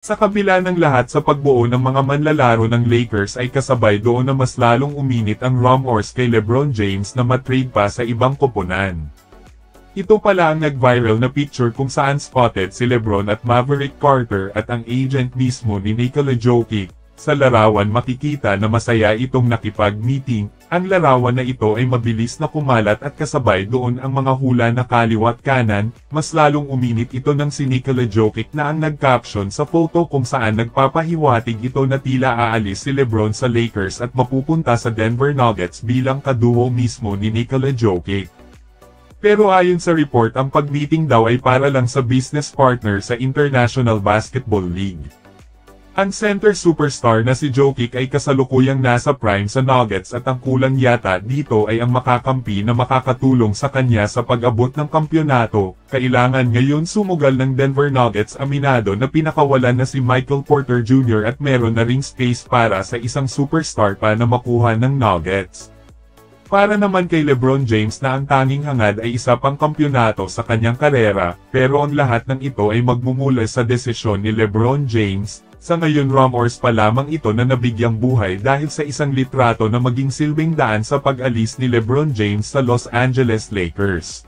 Sa kabila ng lahat sa pagbuo ng mga manlalaro ng Lakers ay kasabay doon na mas lalong uminit ang rumors kay LeBron James na matrade pa sa ibang koponan. Ito pala ang nag-viral na picture kung saan spotted si LeBron at Maverick Carter at ang agent mismo ni Nikola Jokic. Sa larawan makikita na masaya itong nakipag-meeting. Ang larawan na ito ay mabilis na kumalat at kasabay doon ang mga hula na kaliwat kanan. Mas lalong uminit ito ng si Nikola Jokic na ang nag-caption sa photo kung saan nagpapahiwatig ito na tila aalis si LeBron sa Lakers at mapupunta sa Denver Nuggets bilang kaduo mismo ni Nikola Jokic. Pero ayon sa report ang pag-meeting daw ay para lang sa business partner sa International Basketball League. Ang center superstar na si Jokic ay kasalukuyang nasa prime sa Nuggets at ang kulang yata dito ay ang makakampi na makakatulong sa kanya sa pag-abot ng kampyonato. Kailangan ngayon sumugal ng Denver Nuggets. Aminado na pinakawalan na si Michael Porter Jr. at meron na ring space para sa isang superstar pa na makuha ng Nuggets. Para naman kay LeBron James na ang tanging hangad ay isa pang kampyonato sa kanyang karera, pero ang lahat ng ito ay magmumula sa desisyon ni LeBron James. Sa ngayon rumors pa lamang ito na nabigyang buhay dahil sa isang litrato na maging silbing daan sa pag-alis ni LeBron James sa Los Angeles Lakers.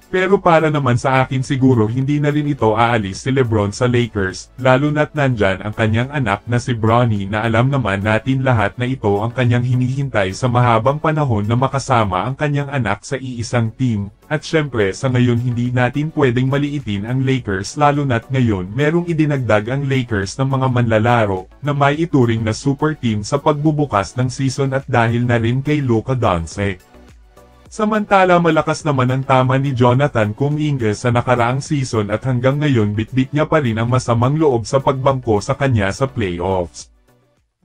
Pero para naman sa akin siguro hindi na rin ito aalis si LeBron sa Lakers, lalo na't nandyan ang kanyang anak na si Bronny na alam naman natin lahat na ito ang kanyang hinihintay sa mahabang panahon na makasama ang kanyang anak sa iisang team. At syempre sa ngayon hindi natin pwedeng maliitin ang Lakers lalo na't ngayon merong idinagdag ang Lakers ng mga manlalaro na may ituring na super team sa pagbubukas ng season at dahil na rin kay Luka Doncic. Samantala malakas naman ang tama ni Jonathan Kuminga sa nakaraang season at hanggang ngayon bitbit niya pa rin ang masamang loob sa pagbangko sa kanya sa playoffs.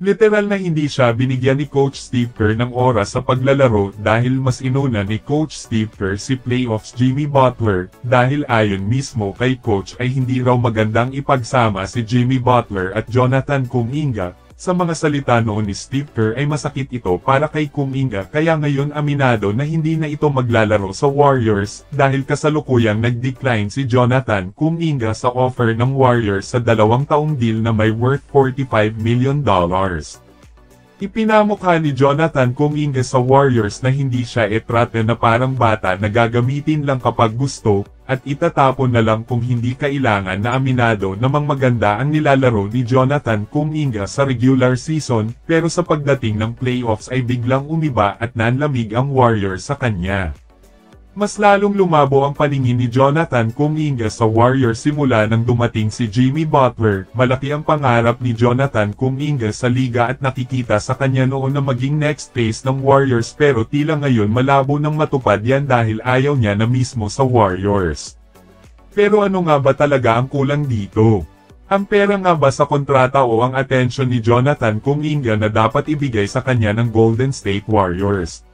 Literal na hindi siya binigyan ni Coach Steve Kerr ng oras sa paglalaro dahil mas inuna ni Coach Steve Kerr si playoffs Jimmy Butler dahil ayon mismo kay Coach ay hindi raw magandang ipagsama si Jimmy Butler at Jonathan Kuminga. Sa mga salita noon ni Steve Kerr ay masakit ito para kay Kuminga kaya ngayon aminado na hindi na ito maglalaro sa Warriors dahil kasalukuyang nag-decline si Jonathan Kuminga sa offer ng Warriors sa 2-taong deal na may worth $45 million. Ipinamukha ni Jonathan Kuminga sa Warriors na hindi siya etrate na parang bata na gagamitin lang kapag gusto, at itatapon na lang kung hindi kailangan na aminado namang maganda ang nilalaro ni Jonathan Kuminga sa regular season, pero sa pagdating ng playoffs ay biglang umiba at nanlamig ang Warriors sa kanya. Mas lalong lumabo ang paningin ni Jonathan Kuminga sa Warriors simula nang dumating si Jimmy Butler. Malaki ang pangarap ni Jonathan Kuminga sa liga at nakikita sa kanya noon na maging next phase ng Warriors pero tila ngayon malabo nang matupad yan dahil ayaw niya na mismo sa Warriors. Pero ano nga ba talaga ang kulang dito? Ang pera nga ba sa kontrata o ang atensyon ni Jonathan Kuminga na dapat ibigay sa kanya ng Golden State Warriors?